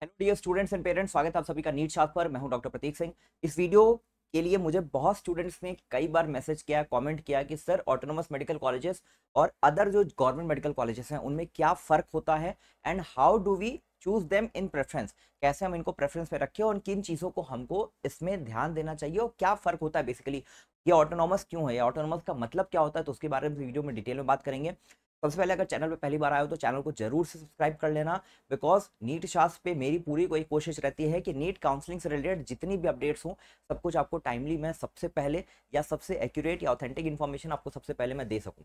Hello dear students and parents, स्वागत है आप सभी का नीट शास्त्र पर। मैं हूं डॉक्टर प्रतीक सिंह। इस वीडियो के लिए मुझे बहुत स्टूडेंट्स ने कई बार मैसेज किया, कमेंट किया कि सर ऑटोनोमस मेडिकल कॉलेजेस और अदर जो गवर्नमेंट मेडिकल कॉलेजेस हैं उनमें क्या फ़र्क होता है and how do we choose them in preference. कैसे हम इनको प्रेफरेंस में रखें और किन चीज़ों को हमको इसमें ध्यान देना चाहिए और क्या फ़र्क होता है बेसिकली, ये ऑटोनोमस क्यों है, ये ऑटोनोमस का मतलब क्या होता है, तो उसके बारे में वीडियो में डिटेल में बात करेंगे। सबसे पहले अगर चैनल पे पहली बार आए हो तो चैनल को जरूर से सब्सक्राइब कर लेना, बिकॉज नीट शास्त्र पे मेरी पूरी कोई कोशिश रहती है कि नीट काउंसलिंग से रिलेटेड जितनी भी अपडेट्स हों सब कुछ आपको टाइमली मैं सबसे पहले या सबसे एक्यूरेट या ऑथेंटिक इन्फॉर्मेशन आपको सबसे पहले मैं दे सकूं।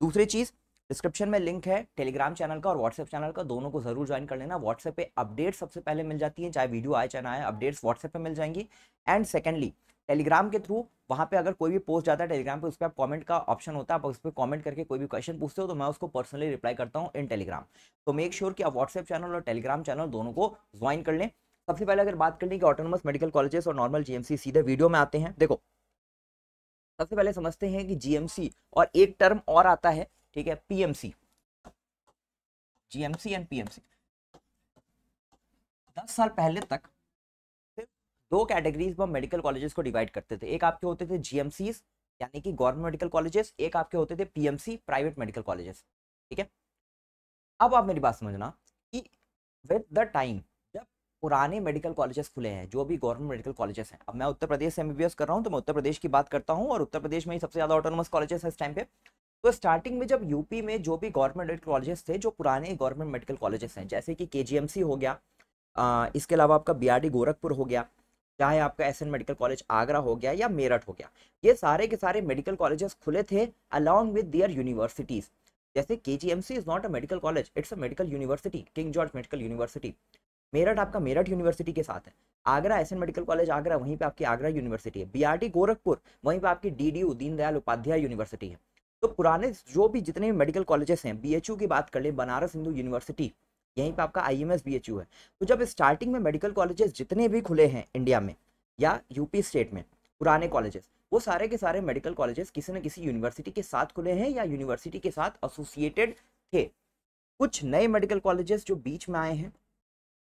दूसरी चीज़, डिस्क्रिप्शन में लिंक है टेलीग्राम चैनल का और व्हाट्सएप चैनल का, दोनों को जरूर ज्वाइन कर लेना। व्हाट्सएप पे अपडेट सबसे पहले मिल जाती है, चाहे वीडियो आए चाहे ना आए, अपडेट्स व्हाट्सएप पे मिल जाएंगी। एंड सेकेंडली, टेलीग्राम के थ्रू वहाँ पे अगर कोई भी पोस्ट जाता है टेलीग्राम पे, उस पर आप कमेंट का ऑप्शन होता है, आप उस पर कमेंट करके कोई भी क्वेश्चन पूछते हो तो मैं उसको पर्सनली रिप्लाई करता हूँ इन टेलीग्राम। तो मेक श्योर कि आप व्हाट्सएप चैनल और टेलीग्राम चैनल दोनों को ज्वाइन कर लें। सबसे पहले अगर बात करनी कि ऑटोनोमस मेडिकल कॉलेजेस और नॉर्मल जीएमसी, सीधे वीडियो में आते हैं। देखो, सबसे पहले समझते हैं कि जीएमसी और एक टर्म और आता है, ठीक है, पीएमसी। जीएमसी एंड पीएमसी 10 साल पहले तक सिर्फ दो कैटेगरीज में मेडिकल कॉलेजेस को डिवाइड करते थे। एक आपके होते थे जीएमसीज यानी कि गवर्नमेंट मेडिकल कॉलेजेस, एक आपके होते थे पीएमसी, प्राइवेट मेडिकल कॉलेजेस। ठीक है, अब आप मेरी बात समझना कि विद द टाइम जब पुराने मेडिकल कॉलेजेस खुले हैं, जो भी गवर्नमेंट मेडिकल कॉलेजेस हैं, अब मैं उत्तर प्रदेश से एमबीबीएस कर रहा हूं तो मैं उत्तर प्रदेश की बात करता हूं और उत्तर प्रदेश में ही सबसे ज्यादा ऑटोनोमस कॉलेजेस है इस टाइम पे। तो स्टार्टिंग में जब यूपी में जो भी गवर्नमेंट मेडिकल कॉलेजेस थे, जो पुराने गवर्नमेंट मेडिकल कॉलेजेस हैं, जैसे कि केजीएमसी हो गया, इसके अलावा आपका बीआरडी गोरखपुर हो गया, चाहे आपका एसएन मेडिकल कॉलेज आगरा हो गया या मेरठ हो गया, ये सारे के सारे मेडिकल कॉलेजेस खुले थे अलॉन्ग विद देयर यूनिवर्सिटीज। जैसे KGMC is not a medical college, it's a medical university, King George medical university. Meerut आपका मेरठ यूनिवर्सिटी के साथ है। Agra SN medical college Agra, वहीं पे आपकी आगरा यूनिवर्सिटी है। बीआरडी गोरखपुर, वहीं पे आपकी डीडीयू दीनदयाल उपाध्याय यूनिवर्सिटी है। तो पुराने जो भी जितने भी मेडिकल कॉलेजेस हैं, बीएचयू की बात कर ले, बनारस हिंदू यूनिवर्सिटी, यहीं पे आपका आईएमएस बीएचयू है। तो जब स्टार्टिंग में मेडिकल कॉलेजेस जितने भी खुले हैं इंडिया में या यूपी स्टेट में, पुराने कॉलेजेस, वो सारे के सारे मेडिकल कॉलेजेस किसी न किसी यूनिवर्सिटी के साथ खुले हैं या यूनिवर्सिटी के साथ एसोसिएटेड थे। कुछ नए मेडिकल कॉलेजेस जो बीच में आए हैं,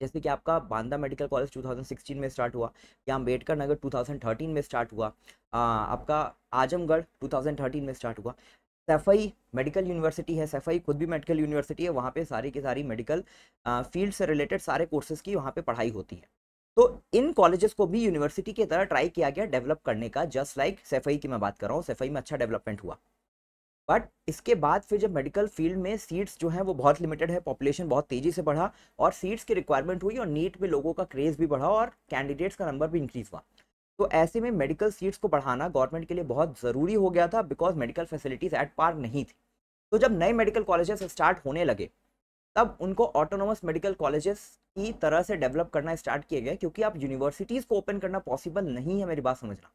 जैसे कि आपका बांदा मेडिकल कॉलेज 2016 में स्टार्ट हुआ, या अम्बेडकर नगर 2013 में स्टार्ट हुआ, आपका आजमगढ़ 2013 में स्टार्ट हुआ। सैफई मेडिकल यूनिवर्सिटी है, सैफई खुद भी मेडिकल यूनिवर्सिटी है, वहाँ पे सारी की सारी मेडिकल फील्ड से रिलेटेड सारे कोर्सेज की वहाँ पे पढ़ाई होती है। तो इन कॉलेजेस को भी यूनिवर्सिटी की तरह ट्राई किया गया डेवलप करने का, जस्ट लाइक सैफई की मैं बात कर रहा हूँ, सैफई में अच्छा डेवलपमेंट हुआ। बट इसके बाद फिर जब मेडिकल फील्ड में सीट्स जो हैं वो बहुत लिमिटेड है, पॉपुलेशन बहुत तेजी से बढ़ा और सीट्स की रिक्वायरमेंट हुई और नीट में लोगों का क्रेज भी बढ़ा और कैंडिडेट्स का नंबर भी इंक्रीज हुआ। तो ऐसे में मेडिकल सीट्स को बढ़ाना गवर्नमेंट के लिए बहुत ज़रूरी हो गया था, because medical facilities at par नहीं थी। तो जब नए मेडिकल कॉलेजेस स्टार्ट होने लगे तब उनको ऑटोनोमस मेडिकल कॉलेजेस की तरह से डेवलप करना स्टार्ट किए गए, क्योंकि आप यूनिवर्सिटीज़ को ओपन करना पॉसिबल नहीं है। मेरी बात समझना,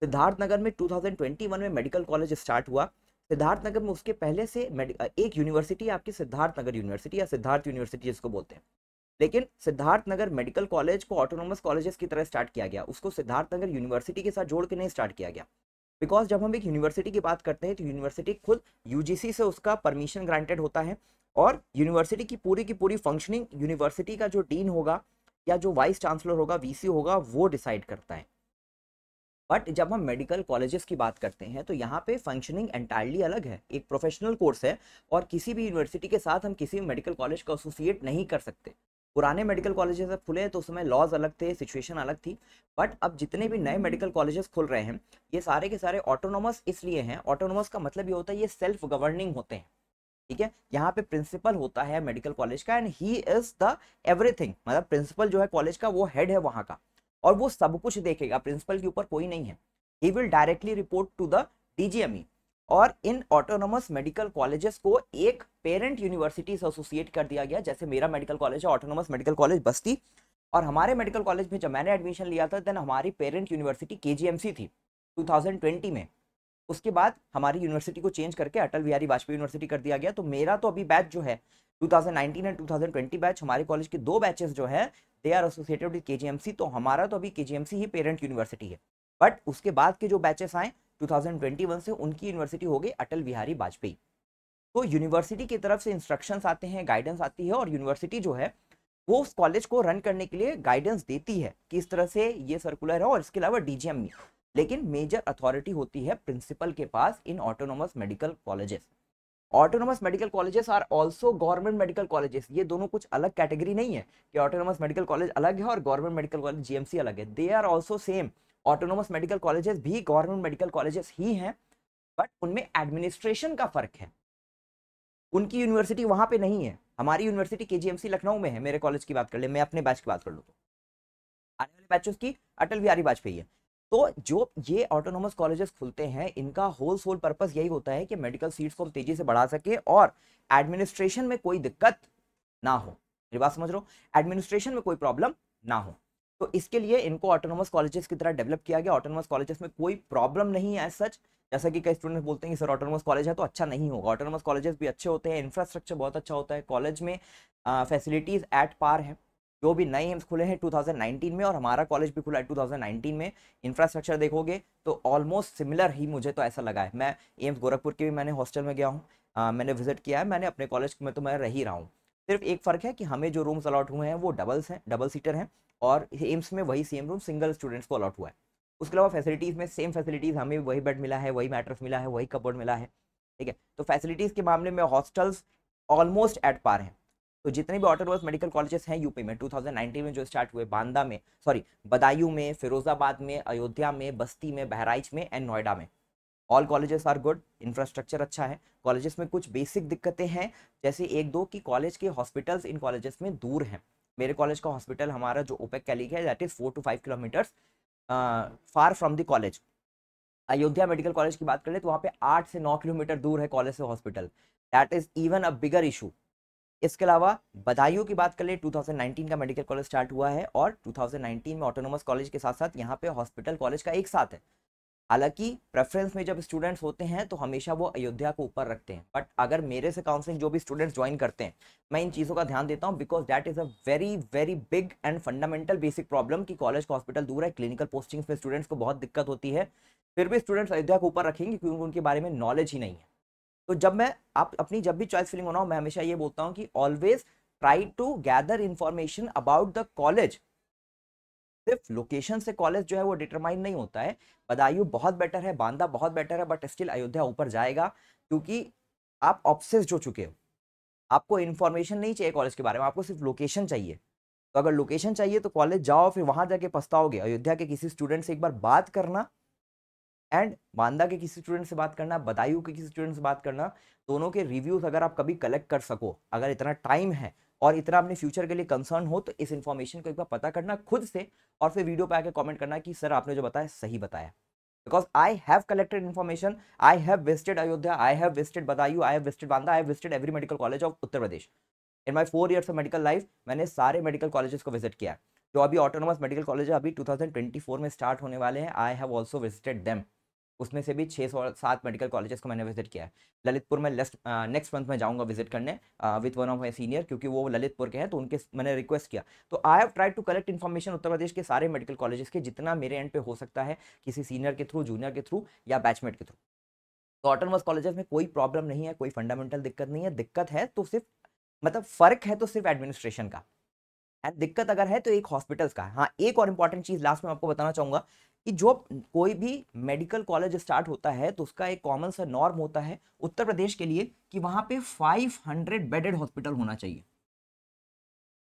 सिद्धार्थनगर में 2021 में मेडिकल कॉलेज स्टार्ट हुआ। सिद्धार्थनगर में उसके पहले से एक यूनिवर्सिटी आपकी सिद्धार्थनगर यूनिवर्सिटी या सिद्धार्थ यूनिवर्सिटी जिसको बोलते हैं, लेकिन सिद्धार्थनगर मेडिकल कॉलेज को ऑटोनोमस कॉलेजेस की तरह स्टार्ट किया गया, उसको सिद्धार्थनगर यूनिवर्सिटी के साथ जोड़ के नहीं स्टार्ट किया गया। बिकॉज जब हम एक यूनिवर्सिटी की बात करते हैं तो यूनिवर्सिटी खुद यूजीसी से उसका परमिशन ग्रांटेड होता है और यूनिवर्सिटी की पूरी फंक्शनिंग यूनिवर्सिटी का जो डीन होगा या जो वाइस चांसलर होगा, वीसी होगा, वो डिसाइड करता है। बट जब हम मेडिकल कॉलेजेस की बात करते हैं तो यहाँ पे फंक्शनिंग एंटायरली अलग है, एक प्रोफेशनल कोर्स है और किसी भी यूनिवर्सिटी के साथ हम किसी भी मेडिकल कॉलेज को एसोसिएट नहीं कर सकते। पुराने मेडिकल कॉलेजेस जब खुले तो उसमें लॉज अलग थे, सिचुएशन अलग थी। बट अब जितने भी नए मेडिकल कॉलेजेस खुल रहे हैं ये सारे के सारे ऑटोनोमस इसलिए हैं, ऑटोनोमस का मतलब ये होता है ये सेल्फ गवर्निंग होते हैं। ठीक है, यहाँ पे प्रिंसिपल होता है मेडिकल कॉलेज का and he is the everything, मतलब प्रिंसिपल जो है कॉलेज का वो हेड है वहाँ का और वो सब कुछ देखेगा, प्रिंसिपल के ऊपर कोई नहीं है। He will directly report to the DGME. और इन ऑटोनोमस मेडिकल कॉलेजेस को एक पेरेंट यूनिवर्सिटी से एसोसिएट कर दिया गया, जैसे मेरा मेडिकल कॉलेज है ऑटोनोमस मेडिकल कॉलेज बस्ती, और हमारे मेडिकल कॉलेज में जब मैंने एडमिशन लिया था देन हमारी पेरेंट यूनिवर्सिटी केजीएमसी थी 2020 में। उसके बाद हमारी यूनिवर्सिटी को चेंज करके अटल बिहारी वाजपेयी यूनिवर्सिटी कर दिया गया। तो मेरा तो अभी बैच जो है 2019 एंड 2020 बैच, हमारे कॉलेज के दो बैचेस जो है they are associated with KGMC, तो हमारा तो अभी केजीएमसी ही पेरेंट यूनिवर्सिटी है। बट उसके बाद के जो बैचेस आए 2021 से, उनकी यूनिवर्सिटी हो गई अटल बिहारी वाजपेयी। तो यूनिवर्सिटी की तरफ से इंस्ट्रक्शंस आते हैं, गाइडेंस आती है और यूनिवर्सिटी जो है वो उस कॉलेज को रन करने के लिए गाइडेंस देती है कि इस तरह से ये सर्कुलर है, और इसके अलावा डीजीएम भी। लेकिन मेजर अथॉरिटी होती है प्रिंसिपल के पास in autonomous medical colleges. Autonomous medical colleges are also government medical colleges. ये दोनों कुछ अलग कैटेगरी नहीं है कि ऑटोनोमस मेडिकल कॉलेज अलग है और गवर्नमेंट मेडिकल कॉलेज जीएमसी अलग है। They are also same. Autonomous medical colleges भी गवर्नमेंट मेडिकल कॉलेजेस ही हैं, बट उनमें एडमिनिस्ट्रेशन का फर्क है। उनकी यूनिवर्सिटी वहां पे नहीं है, हमारी यूनिवर्सिटी केजीएमसी लखनऊ में है। मेरे कॉलेज की बात कर ले, मैं अपने बैच की बात कर लूँ तो आने वाले बैचेस की अटल बिहारी वाजपेयी है। तो जो ये ऑटोनोमस कॉलेजेस खुलते हैं, इनका होल सोल पर्पस यही होता है कि मेडिकल सीट्स को हम तेजी से बढ़ा सके और एडमिनिस्ट्रेशन में कोई दिक्कत ना हो। मेरी बात समझ रहे हो? एडमिनिस्ट्रेशन में कोई प्रॉब्लम ना हो। तो इसके लिए इनको ऑटोनोमस कॉलेजेस की तरह डेवलप किया गया। ऑटोनोमस कॉलेजेस में कोई प्रॉब्लम नहीं है एज सच। जैसा कि कई स्टूडेंट्स बोलते हैं कि सर ऑटोनोमस कॉलेज है तो अच्छा नहीं होगा। ऑटोनोमस कॉलेजेस भी अच्छे होते हैं, इंफ्रास्ट्रक्चर बहुत अच्छा होता है, कॉलेज में फैसिलिटीज एट पार है। जो भी नए एम्स खुले हैं 2019 में, और हमारा कॉलेज भी खुला है 2019 में, इंफ्रास्ट्रक्चर देखोगे तो ऑलमोस्ट सिमिलर ही मुझे तो ऐसा लगा है। मैं एम्स गोरखपुर के भी मैंने हॉस्टल में गया हूँ, मैंने विजिट किया है, मैंने अपने कॉलेज में तो मैं रह ही रहा हूँ। सिर्फ एक फ़र्क है कि हमें जो रूम्स अलॉट हुए हैं वो डबल सीटर हैं, और एम्स में वही सेम रूम सिंगल स्टूडेंट्स को अलॉट हुआ है। उसके अलावा फैसिलिटीज़ में सेम फैसिलिटीज़, हमें वही बेड मिला है, वही मैट्रेस मिला है, वही कपबोर्ड मिला है। ठीक है, तो फैसिलिटीज़ के मामले में हॉस्टल्स ऑलमोस्ट एट पार हैं। तो जितने भी ऑटोनोमस मेडिकल कॉलेजेस हैं यूपी में 2019 में जो स्टार्ट हुए, बांदा में, सॉरी बदायूं में, फिरोजाबाद में, अयोध्या में, बस्ती में, बहराइच में एंड नोएडा में, all colleges are good. Infrastructure अच्छा है। कॉलेजेस में कुछ बेसिक दिक्कतें हैं, जैसे एक दो कि कॉलेज के हॉस्पिटल्स इन कॉलेजेस में दूर हैं। मेरे कॉलेज का हॉस्पिटल, हमारा जो ओपेक कैलिक है, that is 4 to 5 kilometres far from the college. Ayodhya medical college की बात कर ले तो वहाँ पे 8 से 9 किलोमीटर दूर है कॉलेज से hospital. That is even a bigger issue. इसके अलावा बदायूं की बात कर ले, 2019 का मेडिकल कॉलेज स्टार्ट हुआ है, और 2019 में ऑटोनोमस कॉलेज के साथ साथ यहाँ पे हॉस्पिटल कॉलेज का एक साथ है। हालांकि प्रेफरेंस में जब स्टूडेंट्स होते हैं तो हमेशा वो अयोध्या को ऊपर रखते हैं, बट अगर मेरे से काउंसलिंग जो भी स्टूडेंट्स ज्वाइन करते हैं, मैं इन चीज़ों का ध्यान देता हूँ, because that is a very very big and fundamental basic problem कि कॉलेज का हॉस्पिटल दूर है, क्लिनिकल पोस्टिंग्स में स्टूडेंट्स को बहुत दिक्कत होती है। फिर भी स्टूडेंट्स अयोध्या को ऊपर रखेंगे क्योंकि उनके बारे में नॉलेज ही नहीं है। तो जब मैं आप अपनी जब भी चॉइस फिलिंग बनाऊँ, मैं हमेशा ये बोलता हूँ कि always try to gather information about the college. सिर्फ लोकेशन से कॉलेज जो है वो डिटरमाइन नहीं होता है। बदायूं बहुत बेटर है, बांदा बहुत बेटर है, बट स्टिल अयोध्या ऊपर जाएगा, क्योंकि आप ऑब्सेस्ड हो चुके हो। आपको इन्फॉर्मेशन नहीं चाहिए कॉलेज के बारे में, आपको सिर्फ लोकेशन चाहिए। तो अगर लोकेशन चाहिए तो कॉलेज जाओ, फिर वहां जाके पछताओगे। अयोध्या के किसी स्टूडेंट से एक बार बात करना, एंड बांदा के किसी स्टूडेंट से बात करना, बदायूं के किसी स्टूडेंट से बात करना, दोनों के रिव्यूज अगर आप कभी कलेक्ट कर सको, अगर इतना टाइम है और इतना अपने फ्यूचर के लिए कंसर्न हो, तो इस इन्फॉर्मेशन को एक बार पता करना खुद से, और फिर वीडियो पे आके कमेंट करना कि सर आपने जो बताया सही बताया। Because I have collected information, I have visited Ayodhya, I have visited Badaun, I have visited Banda, I have visited every medical college of Uttar Pradesh. In my 4 years of medical life मैंने सारे मेडिकल कॉलेजेस को विजिट किया। जो अभी ऑटोनोमस मेडिकल कॉलेज अभी 2024 में start होने वाले हैं, I have also visited them. उसमें से भी 6 7 मेडिकल कॉलेजेस को मैंने विजिट किया है। ललितपुर में नेक्स्ट मंथ में जाऊंगा विजिट करने with one of my senior, क्योंकि वो ललितपुर के हैं, तो उनके मैंने रिक्वेस्ट किया। तो I have try to collect information Uttar Pradesh के सारे मेडिकल कॉलेजेस के, जितना मेरे एंड पे हो सकता है, किसी सीनियर के थ्रू, जूनियर के थ्रू, या बैचमेट के थ्रू। तो ऑटोनोमस कॉलेजेस में कोई प्रॉब्लम नहीं है, कोई फंडामेंटल दिक्कत नहीं है। दिक्कत है तो सिर्फ, मतलब फर्क है तो सिर्फ एडमिनिस्ट्रेशन का, एंड दिक्कत अगर है तो एक हॉस्पिटल्स का। हाँ, एक और इंपॉर्टेंट चीज लास्ट में आपको बताना चाहूंगा कि जो कोई भी मेडिकल कॉलेज स्टार्ट होता है तो उसका एक कॉमन सा नॉर्म होता है उत्तर प्रदेश के लिए कि वहां पे 500 बेडेड हॉस्पिटल होना चाहिए।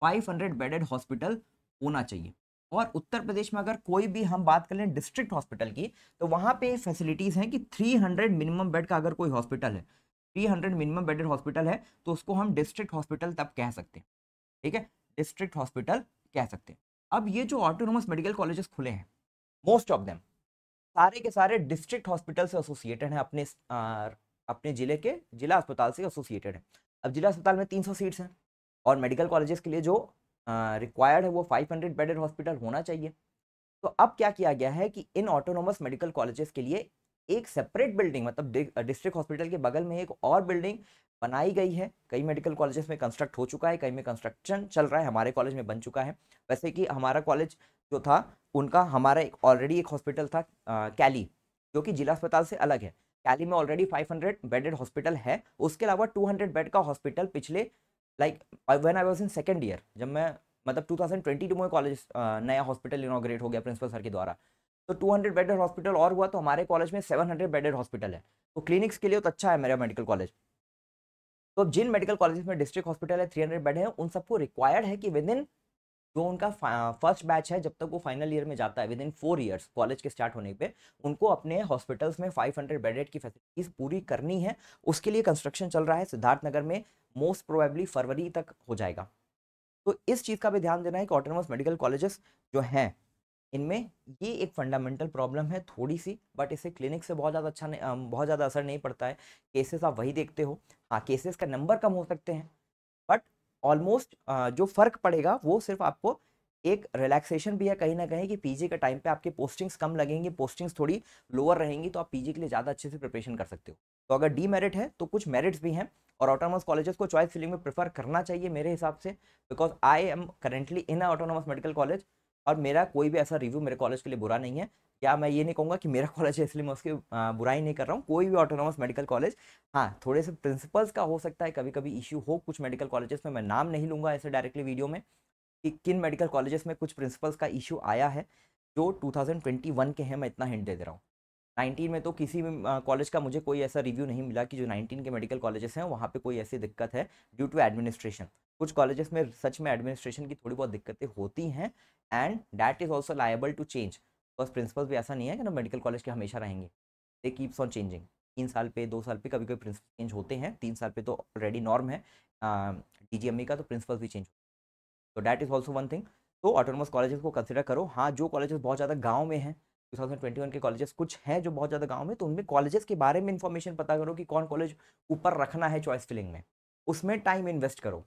500 बेडेड हॉस्पिटल होना चाहिए। और उत्तर प्रदेश में अगर कोई भी हम बात कर लें डिस्ट्रिक्ट हॉस्पिटल की, तो वहां पे फैसिलिटीज हैं कि 300 मिनिमम बेड का अगर कोई हॉस्पिटल है, 300 मिनिमम बेडेड हॉस्पिटल है, तो उसको हम डिस्ट्रिक्ट हॉस्पिटल तब कह सकते हैं। ठीक है, डिस्ट्रिक्ट हॉस्पिटल कह सकते हैं। अब ये जो ऑटोनोमस मेडिकल कॉलेजेस खुले हैं, मोस्ट ऑफ देम, सारे के सारे डिस्ट्रिक्ट हॉस्पिटल से एसोसिएटेड हैं, अपने जिले के जिला अस्पताल से एसोसिएटेड है। अब जिला अस्पताल में 300 सीट्स हैं, और मेडिकल कॉलेजेस के लिए जो रिक्वायर्ड है वो 500 बेडेड हॉस्पिटल होना चाहिए। तो अब क्या किया गया है कि इन ऑटोनोमस मेडिकल कॉलेजेस के लिए एक सेपरेट बिल्डिंग, मतलब डिस्ट्रिक्ट हॉस्पिटल के बगल में एक और बिल्डिंग बनाई गई है। कई मेडिकल कॉलेजेस में कंस्ट्रक्ट हो चुका है, कई में कंस्ट्रक्शन चल रहा है, हमारे कॉलेज में बन चुका है। वैसे कि हमारा कॉलेज जो था उनका, हमारा एक ऑलरेडी एक हॉस्पिटल था कैली, जो कि जिला अस्पताल से अलग है। कैली में ऑलरेडी 500 बेडेड हॉस्पिटल है। उसके अलावा 200 बेड का हॉस्पिटल पिछले, like when I was in second year, जब मैं मतलब 2022 में कॉलेज नया हॉस्पिटल इनॉग्रेट हो गया प्रिंसिपल सर के द्वारा, तो 200 बेडेड हॉस्पिटल और हुआ, तो हमारे कॉलेज में 700 बेडेड हॉस्पिटल है। तो क्लिनिक्स के लिए तो अच्छा है मेरा मेडिकल कॉलेज। तो जिन मेडिकल कॉलेज में डिस्ट्रिक्ट हॉस्पिटल है 300 बेड है, उन सबको रिक्वायर्ड है कि विद इन जो उनका फर्स्ट बैच है, जब तक वो फाइनल ईयर में जाता है, विद इन 4 ईयर्स कॉलेज के स्टार्ट होने पे, उनको अपने हॉस्पिटल्स में 500 बेडेड की फैसिलिटीज पूरी करनी है। उसके लिए कंस्ट्रक्शन चल रहा है सिद्धार्थनगर में, मोस्ट प्रोबेबली फरवरी तक हो जाएगा। तो इस चीज़ का भी ध्यान देना है कि ऑटोनोमस मेडिकल कॉलेजेस जो हैं, इनमें ये एक फंडामेंटल प्रॉब्लम है थोड़ी सी, बट इससे क्लिनिक से बहुत ज़्यादा अच्छा नहीं, बहुत ज़्यादा असर नहीं पड़ता है। केसेस आप वही देखते हो, हाँ केसेस का नंबर कम हो सकते हैं, बट ऑलमोस्ट जो फर्क पड़ेगा वो सिर्फ आपको एक रिलैक्सेशन भी है कहीं ना कहीं, कि पीजी के टाइम पे आपके पोस्टिंग्स कम लगेंगी, पोस्टिंग्स थोड़ी लोअर रहेंगी, तो आप पीजी के लिए ज़्यादा अच्छे से प्रिपरेशन कर सकते हो। तो अगर डी मेरिट है तो कुछ मेरिट्स भी हैं, और ऑटोनोमस कॉलेजेस को चॉइस फिलिंग में प्रेफर करना चाहिए मेरे हिसाब से, because I am currently in autonomous medical college, और मेरा कोई भी ऐसा रिव्यू मेरे कॉलेज के लिए बुरा नहीं है। या मैं ये नहीं कहूँगा कि मेरा कॉलेज है इसलिए मैं उसकी बुराई नहीं कर रहा हूँ, कोई भी ऑटोनोमस मेडिकल कॉलेज, हाँ थोड़े से प्रिंसिपल्स का हो सकता है कभी कभी इश्यू हो कुछ मेडिकल कॉलेजेस में, मैं नाम नहीं लूंगा ऐसे डायरेक्टली वीडियो में कि किन मेडिकल कॉलेजेस में कुछ प्रिंसिपल्स का इश्यू आया है जो 2021 के हैं, मैं इतना हिंट दे दे रहा हूँ। 19 में तो किसी भी कॉलेज का मुझे कोई ऐसा रिव्यू नहीं मिला कि जो 19 के मेडिकल कॉलेजेस हैं वहाँ पे कोई ऐसी दिक्कत है ड्यू टू एडमिनिस्ट्रेशन। कुछ कॉलेजेस में सच में एडमिनिस्ट्रेशन की थोड़ी बहुत दिक्कतें होती हैं, and that is also liable to change, because principles भी ऐसा नहीं है कि ना मेडिकल कॉलेज के हमेशा रहेंगे, दे कीप्स ऑन चेंजिंग। 3 साल पे 2 साल पे कभी कभी प्रिंसिपल चेंज होते हैं, 3 साल पे तो ऑलरेडी नॉर्म है DGME का, तो प्रिंसिपल भी चेंज, तो that is also one thing. तो ऑटोनोमस कॉलेजेस को कंसिडर करो। हाँ जो कॉलेजेस बहुत ज़्यादा गांव में हैं, 2021 के कॉलेजेस कुछ हैं जो बहुत ज़्यादा गांव में, तो उनमें कॉलेजेस के बारे में इंफॉर्मेशन पता करो कि कौन कॉलेज ऊपर रखना है चॉइस फिलिंग में, उसमें टाइम इन्वेस्ट करो।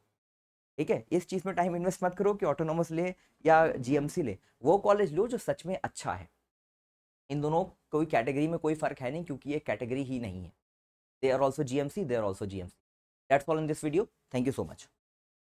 ठीक है, इस चीज़ में टाइम इन्वेस्ट मत करो कि ऑटोनोमस ले या GMC ले, वो कॉलेज लो जो सच में अच्छा है। इन दोनों कोई कैटेगरी में कोई फर्क है नहीं, क्योंकि ये कैटेगरी ही नहीं है। They are also GMC, they are also GMC। That's all in this video, thank you so much.